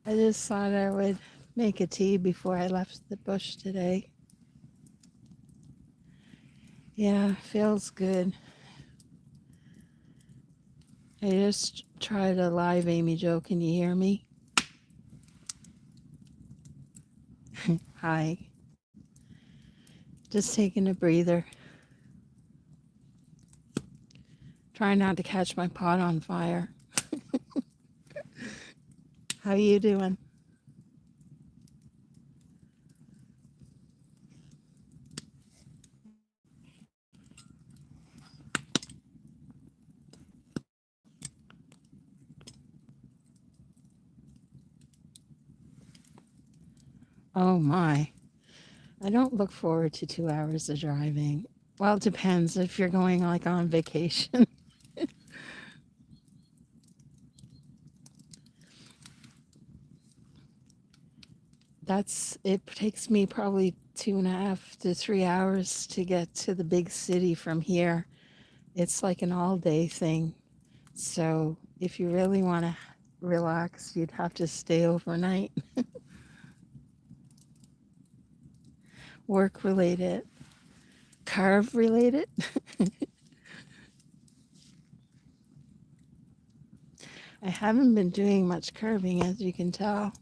I just thought I would make a tea before I left the bush today. Yeah, feels good. I just tried a live Amy Joe. Can you hear me? Hi. Just taking a breather. Trying not to catch my pot on fire. How you doing? Oh my. I don't look forward to 2 hours of driving. Well, it depends if you're going like on vacation. It takes me probably 2.5 to 3 hours to get to the big city from here. It's like an all day thing. So if you really want to relax, you'd have to stay overnight. Work related, carve related. I haven't been doing much carving, as you can tell.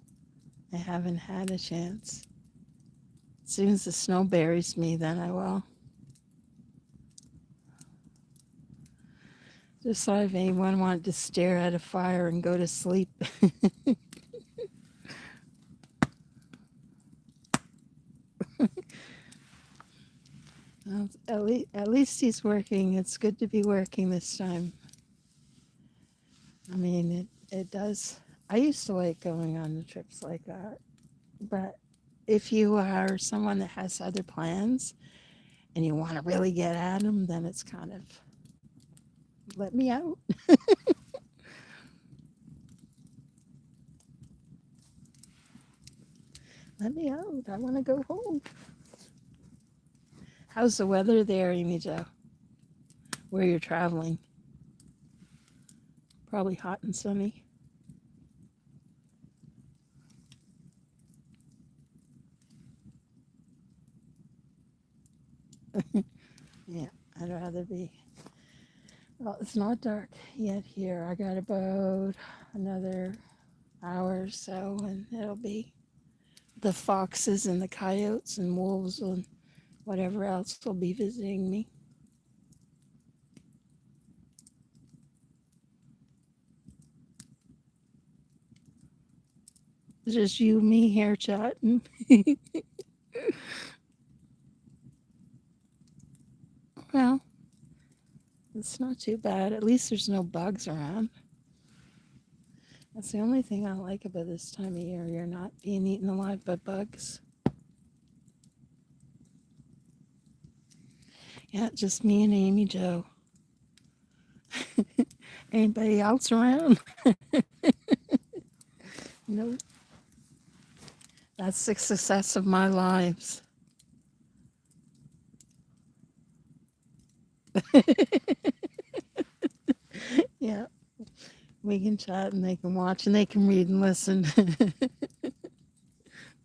I haven't had a chance. As soon as the snow buries me, then I will. Just thought if anyone wanted to stare at a fire and go to sleep. Well, at least he's working. It's good to be working this time. I mean, it does. I used to like going on the trips like that. But if you are someone that has other plans and you want to really get at them, then it's kind of let me out. Let me out. I want to go home. How's the weather there, Amy Jo? Where you're traveling? Probably hot and sunny. Yeah, I'd rather be. Well, it's not dark yet here. I got about another hour or so, and it'll be the foxes and the coyotes and wolves and whatever else will be visiting me. It's just you and me here chatting. Well, it's not too bad. At least there's no bugs around. That's the only thing I like about this time of year. You're not being eaten alive by bugs. Yeah, just me and Amy Jo. Anybody else around? Nope. That's the success of my lives. Yeah, we can chat and they can watch and they can read and listen.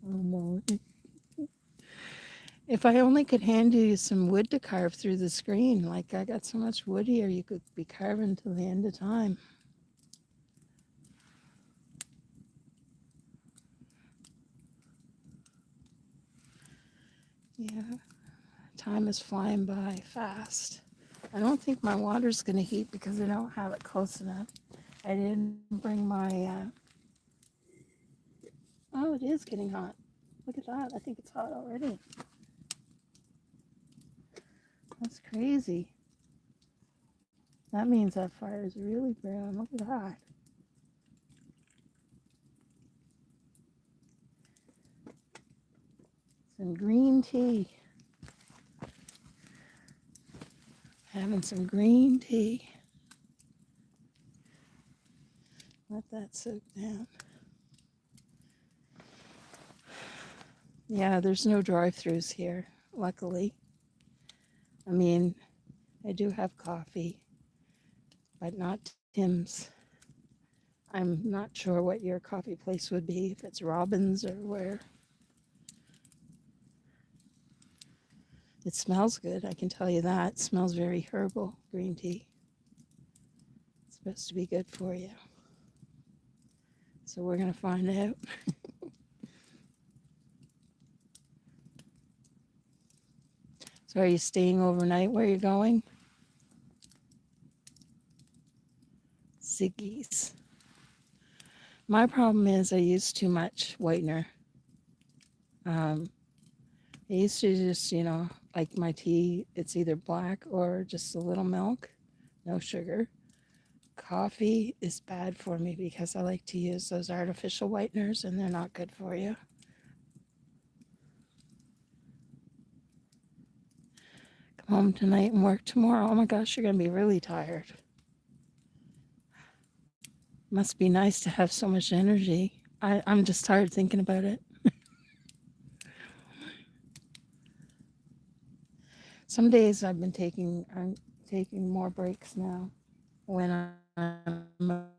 Oh, no. If I only could hand you some wood to carve through the screen, like I got so much wood here, you could be carving till the end of time. Yeah, time is flying by fast. I don't think my water's going to heat because I don't have it close enough. I didn't bring my. Oh, it is getting hot. Look at that. I think it's hot already. That's crazy. That means that fire is really burning. Look at that. Some green tea. Having some green tea. Let that soak down. Yeah, there's no drive-throughs here, luckily. I mean, I do have coffee, but not Tim's. I'm not sure what your coffee place would be, if it's Robin's or where. It smells good, I can tell you that. It smells very herbal, green tea. It's supposed to be good for you. So we're going to find out. So are you staying overnight where you're going? Ziggy's. My problem is I use too much whitener. Um, I used to just, like my tea, it's either black or just a little milk, no sugar. Coffee is bad for me because I like to use those artificial whiteners and they're not good for you. Come home tonight and work tomorrow. Oh my gosh, you're going to be really tired. Must be nice to have so much energy. I'm just tired thinking about it. Some days I'm taking more breaks now when I'm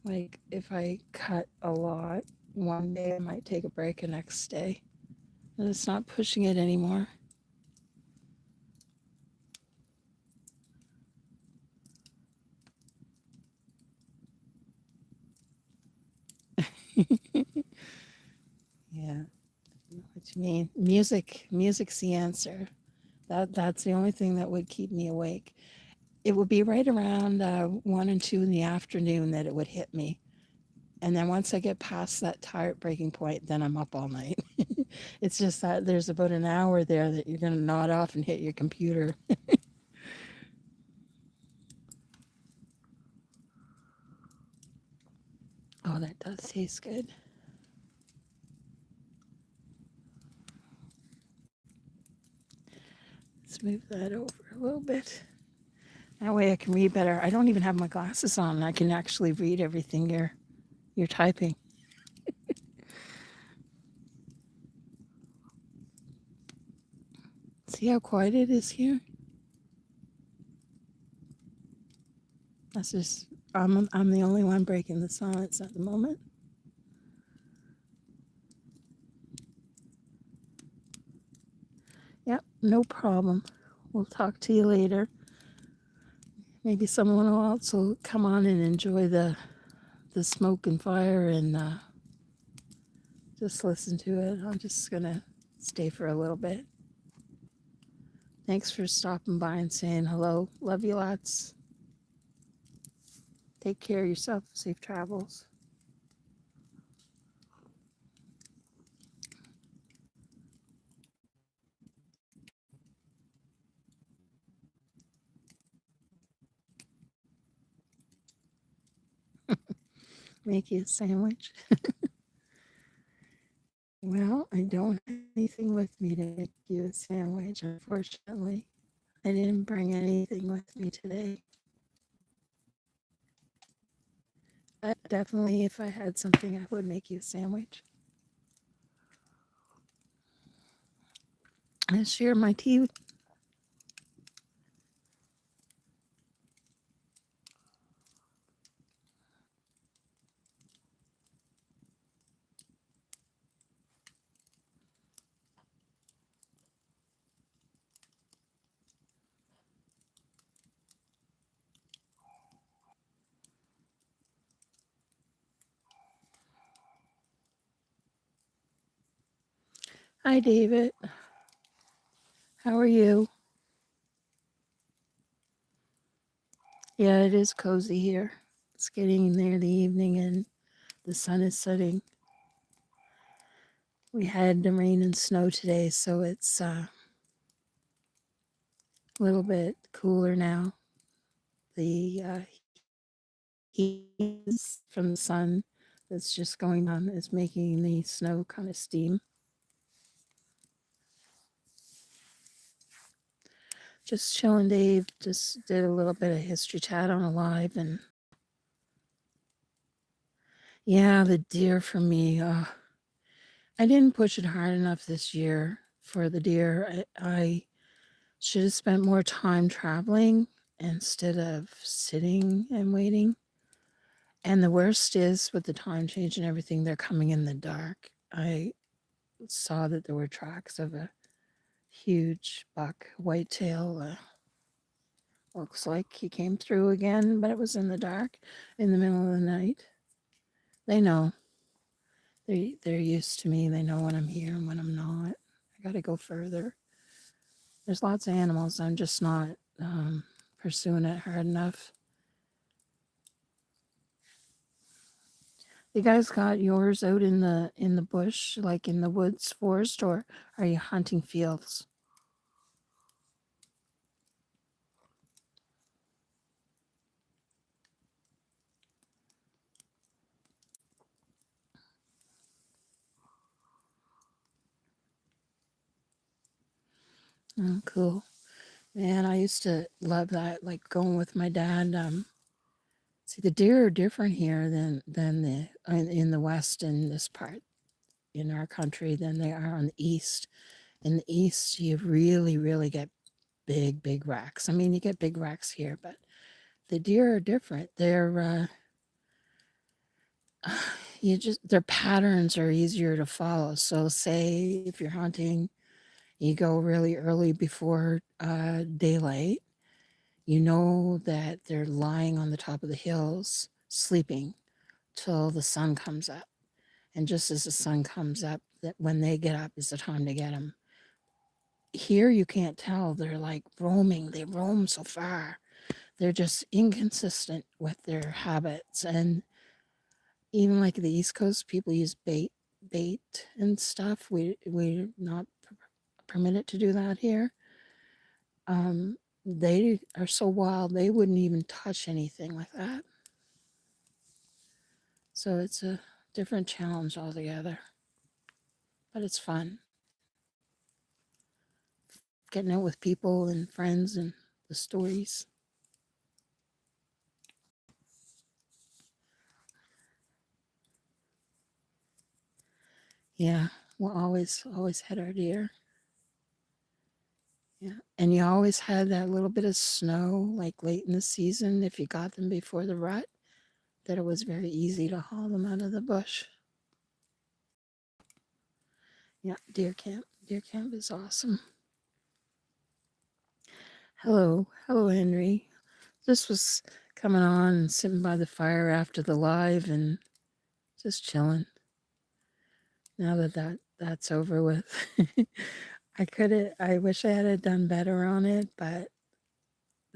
like if I cut a lot one day I might take a break the next day. And it's not pushing it anymore. Yeah, what you mean. Music's the answer. That's the only thing that would keep me awake. It would be right around 1 and 2 in the afternoon that it would hit me. And then once I get past that tired breaking point, then I'm up all night. It's just that there's about an hour there that you're going to nod off and hit your computer. Oh, that does taste good. Let's move that over a little bit. That way I can read better. I don't even have my glasses on. I can actually read everything you're typing. See how quiet it is here? That's just I'm the only one breaking the silence at the moment. Yep, no problem. We'll talk to you later. Maybe someone else will come on and enjoy the smoke and fire and just listen to it. I'm just gonna stay for a little bit. Thanks for stopping by and saying hello. Love you lots. Take care of yourself. Safe travels. Make you a sandwich. Well, I don't have anything with me to make you a sandwich, unfortunately. I didn't bring anything with me today. But definitely, if I had something, I would make you a sandwich. I share my tea with. Hi, David. How are you? Yeah, it is cozy here. It's getting near the evening and the sun is setting. We had the rain and snow today, so it's a little bit cooler now. The heat from the sun that's just going on is making the snow kind of steam. Just chilling, Dave. Just did a little bit of history chat on a live, and yeah, the deer for me. I didn't push it hard enough this year for the deer. I should have spent more time traveling instead of sitting and waiting. And the worst is with the time change and everything, they're coming in the dark. I saw that there were tracks of a huge buck whitetail. Looks like he came through again, but it was in the dark in the middle of the night. They know. They're used to me. They know when I'm here and when I'm not. I got to go further. There's lots of animals. I'm just not pursuing it hard enough. You guys got yours out in the bush, like in the woods, forest, or are you hunting fields? Oh, cool. Man, I used to love that, like going with my dad. See, the deer are different here than the in the west in this part in our country than they are on the east. In the east, you really get big racks. I mean, you get big racks here, but the deer are different. Their patterns are easier to follow. So, say if you're hunting, you go really early before daylight. You know that they're lying on the top of the hills, sleeping till the sun comes up. And just as the sun comes up, that when they get up is the time to get them. Here you can't tell. They're like roaming. They roam so far. They're just inconsistent with their habits. And even like the East Coast, people use bait and stuff. We're not permitted to do that here. They are so wild, they wouldn't even touch anything like that. So it's a different challenge altogether, but it's fun getting out with people and friends and the stories. Yeah, we'll always had our deer. Yeah, and you always had that little bit of snow, like late in the season, if you got them before the rut, that it was very easy to haul them out of the bush. Yeah, deer camp. Deer camp is awesome. Hello, Henry. Just was coming on and sitting by the fire after the live and just chilling. Now that's over with. I wish I had done better on it, but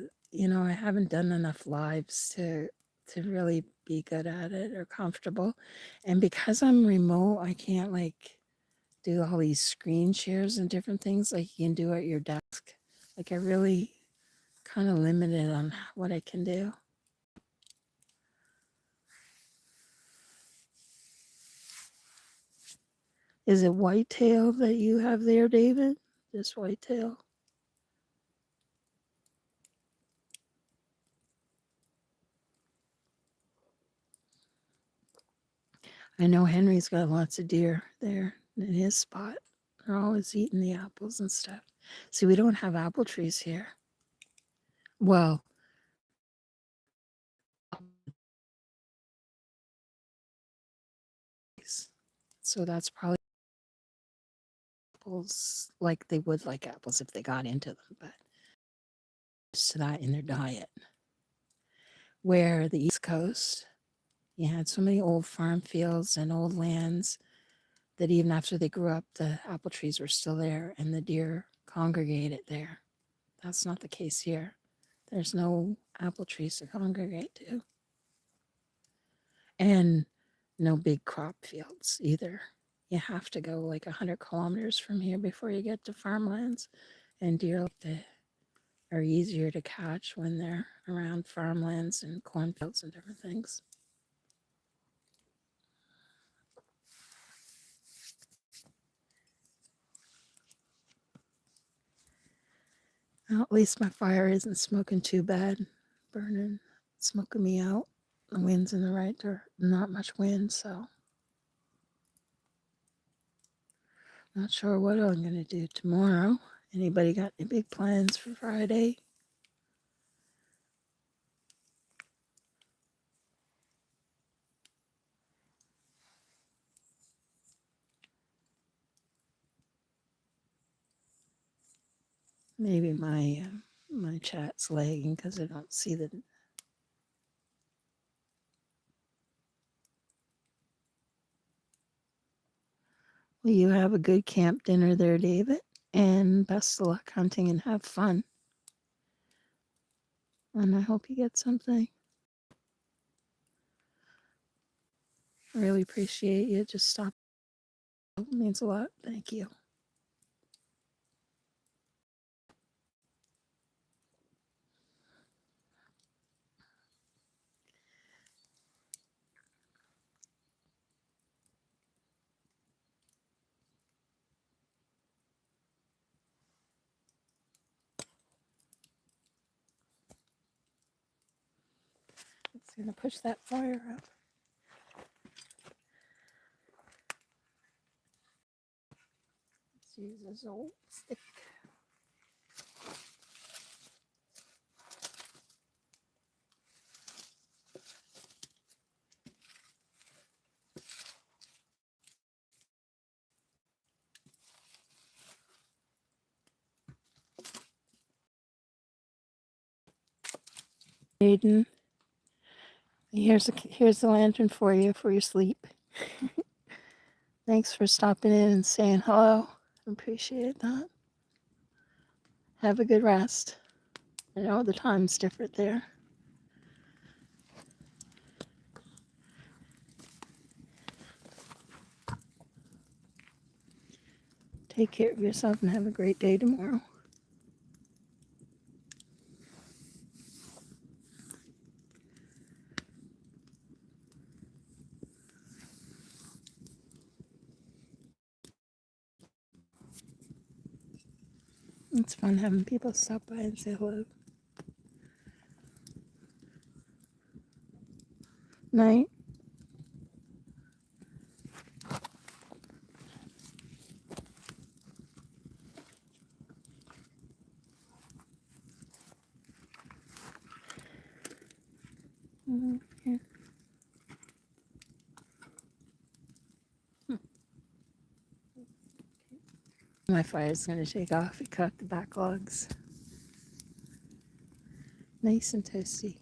I haven't done enough lives to really be good at it or comfortable. And because I'm remote, I can't like do all these screen shares and different things like you can do at your desk. Like I really kind of limited on what I can do. Is it whitetail that you have there, David? This whitetail? I know Henry's got lots of deer there in his spot. They're always eating the apples and stuff. See, we don't have apple trees here. Well, so that's probably apples like they would like apples if they got into them, but to that in their diet. Where the East Coast, you had so many old farm fields and old lands that even after they grew up, the apple trees were still there and the deer congregated there. That's not the case here. There's no apple trees to congregate to. And no big crop fields either. You have to go like 100 kilometers from here before you get to farmlands. And deer are easier to catch when they're around farmlands and cornfields and different things. Well, at least my fire isn't smoking too bad, burning, smoking me out. The wind's in the right direction, not much wind, so not sure what I'm going to do tomorrow. Anybody got any big plans for Friday? Maybe my chat's lagging because I don't see the. Will you have a good camp dinner there, David? And best of luck hunting and have fun. And I hope you get something. I really appreciate you. Just stop. It means a lot. Thank you. It's going to push that fire up. Let's use this old stick. Aiden, here's the lantern for you for your sleep. Thanks for stopping in and saying hello. Appreciate that. Have a good rest. I know the time's different there. Take care of yourself and have a great day tomorrow. It's fun having people stop by and say hello. Night. Yeah. My fire's going to take off. It cut the backlogs. Nice and toasty.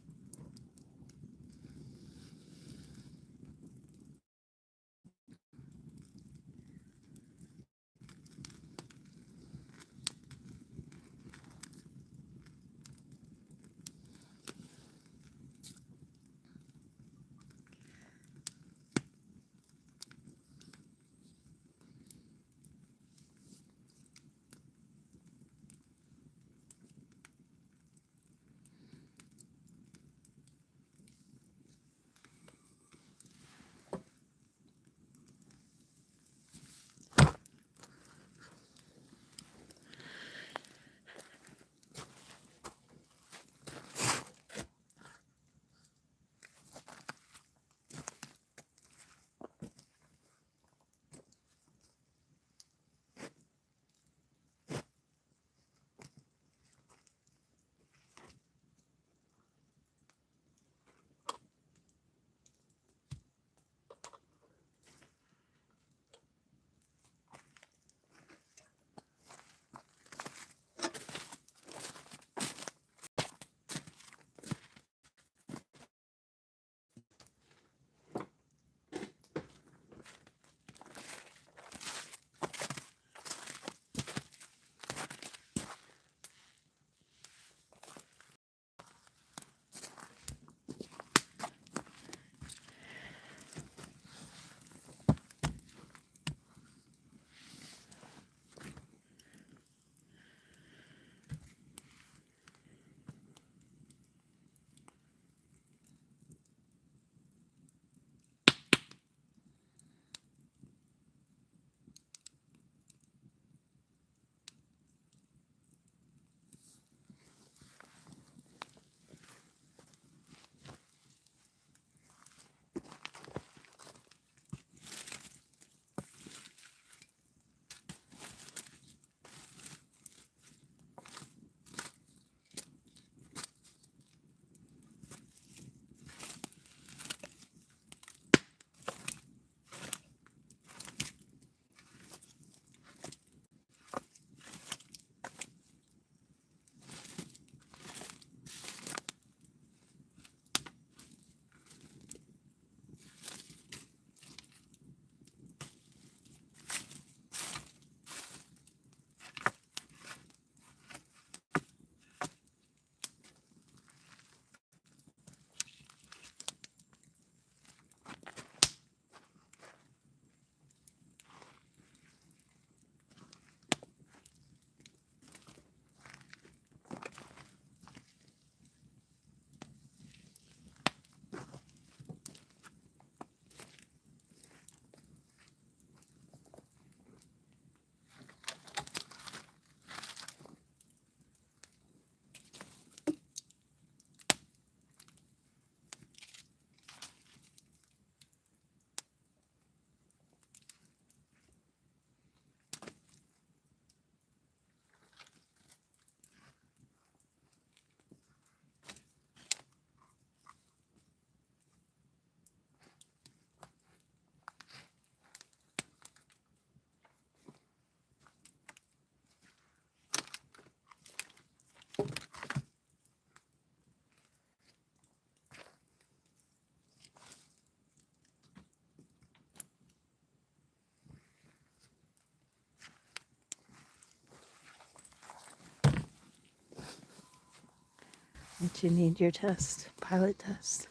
that you need your test, pilot test.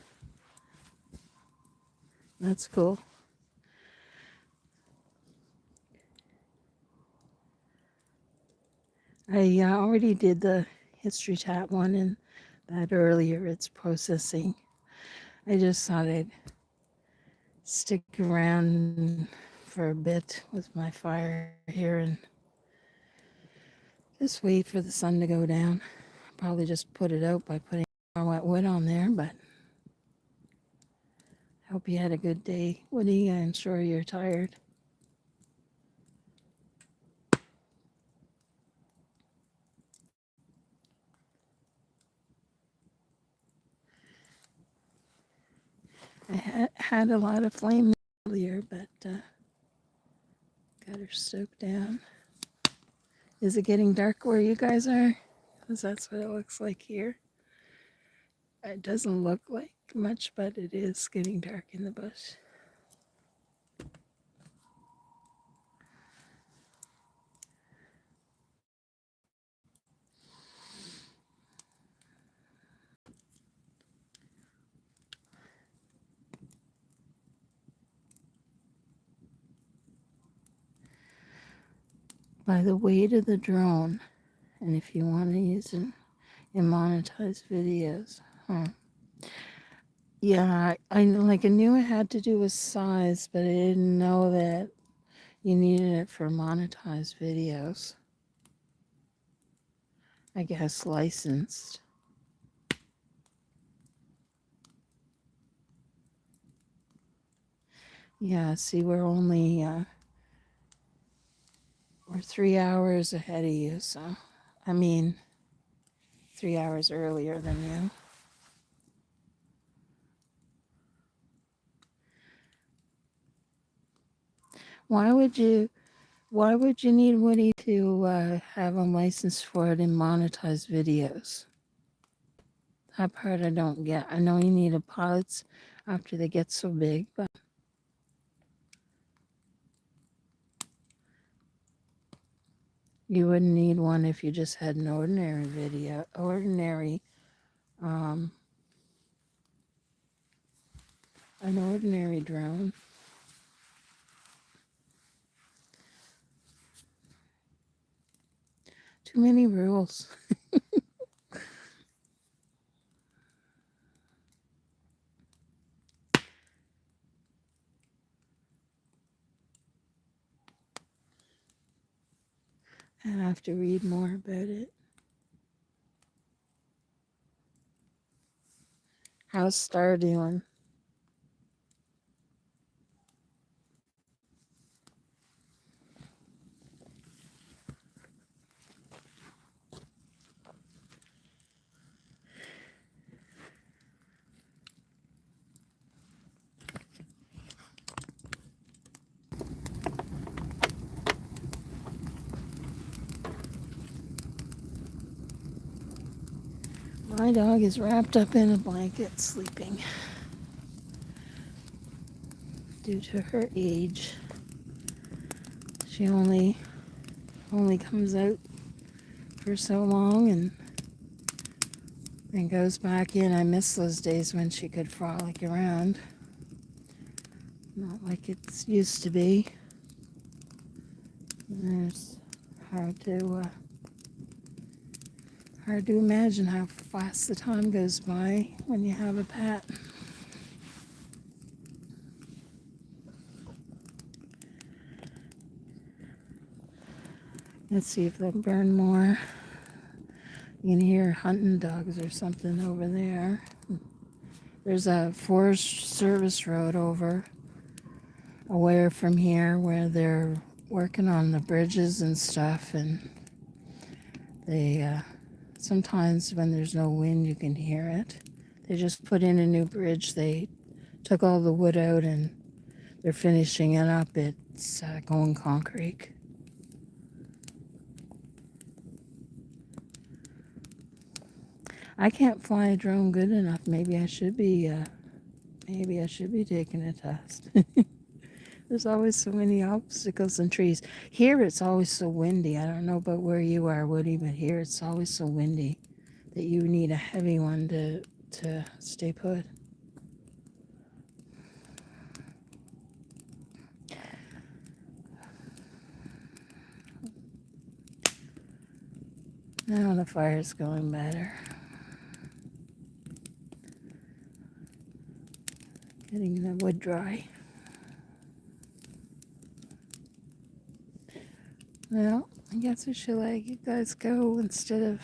That's cool. I already did the history chat one and that earlier. It's processing. I just thought I'd stick around for a bit with my fire here and just wait for the sun to go down. Probably just put it out by putting more wet wood on there, but I hope you had a good day, Woody. I'm sure you're tired. I had a lot of flame earlier, but got her stoked down. Is it getting dark where you guys are? Because that's what it looks like here. It doesn't look like much, but it is getting dark in the bush. By the weight of the drone, and if you want to use it in monetized videos. Yeah, I knew it had to do with size, but I didn't know that you needed it for monetized videos. I guess licensed. Yeah, see, we're 3 hours ahead of you, so I mean 3 hours earlier than you. Why would you need Woody to have a license for it in monetized videos? That part I don't get. I know you need a pilots after they get so big, but you wouldn't need one if you just had an ordinary um, an ordinary drone. Too many rules. I have to read more about it. How's Star doing? My dog is wrapped up in a blanket sleeping due to her age. She only comes out for so long and then goes back in. I miss those days when she could frolic around. Not like it used to be. It's hard to imagine how fast the time goes by when you have a pet. Let's see if they'll burn more. You can hear hunting dogs or something over there. There's a Forest Service road away from here where they're working on the bridges and stuff, and they sometimes when there's no wind you can hear it. They just put in a new bridge. They took all the wood out and they're finishing it up. It's going concrete. I can't fly a drone good enough. Maybe I should be taking a test. There's always so many obstacles and trees. Here it's always so windy. I don't know about where you are, Woody, but here it's always so windy. that you need a heavy one to stay put. Now the fire's going better. Getting the wood dry. Well, I guess I should let you guys go instead of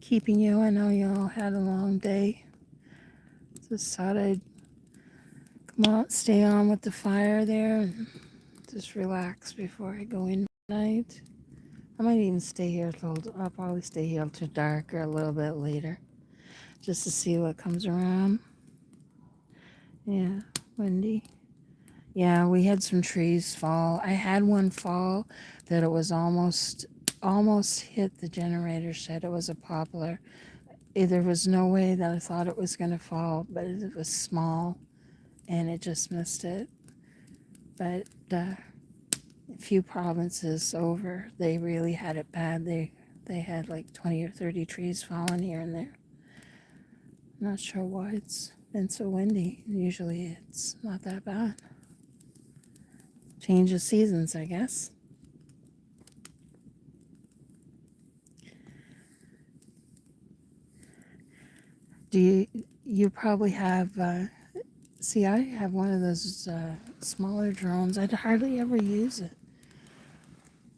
keeping you. I know you all had a long day. Just thought I'd come out, stay on with the fire there, and just relax before I go in tonight. I might even stay here till, I'll probably stay here till dark or a little bit later, just to see what comes around. Yeah, windy. Yeah, we had some trees fall. I had one fall that it was almost hit the generator shed. It was a poplar. There was no way that I thought it was going to fall, but it was small and it just missed it. But a few provinces over, they really had it bad. They had like 20 or 30 trees falling here and there. Not sure why it's been so windy. Usually it's not that bad. Change of seasons, I guess. You probably have, see, I have one of those smaller drones. I'd hardly ever use it.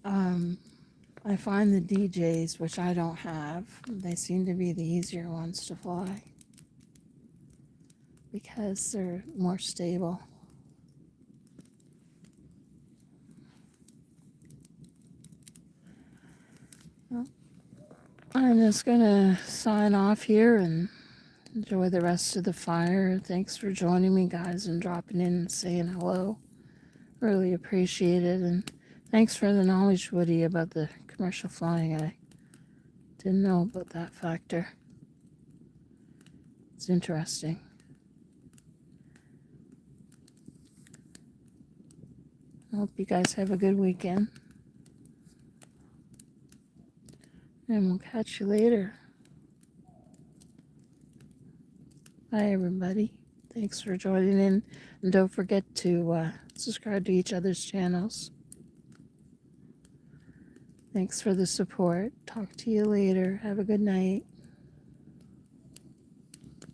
I find the DJs, which I don't have, they seem to be the easier ones to fly because they're more stable. Well, I'm just gonna sign off here and enjoy the rest of the fire. Thanks for joining me, guys, and dropping in and saying hello. Really appreciate it. And thanks for the knowledge, Woody, about the commercial flying. I didn't know about that factor. It's interesting. I hope you guys have a good weekend. And we'll catch you later. Bye, everybody. Thanks for joining in. And don't forget to subscribe to each other's channels. Thanks for the support. Talk to you later. Have a good night.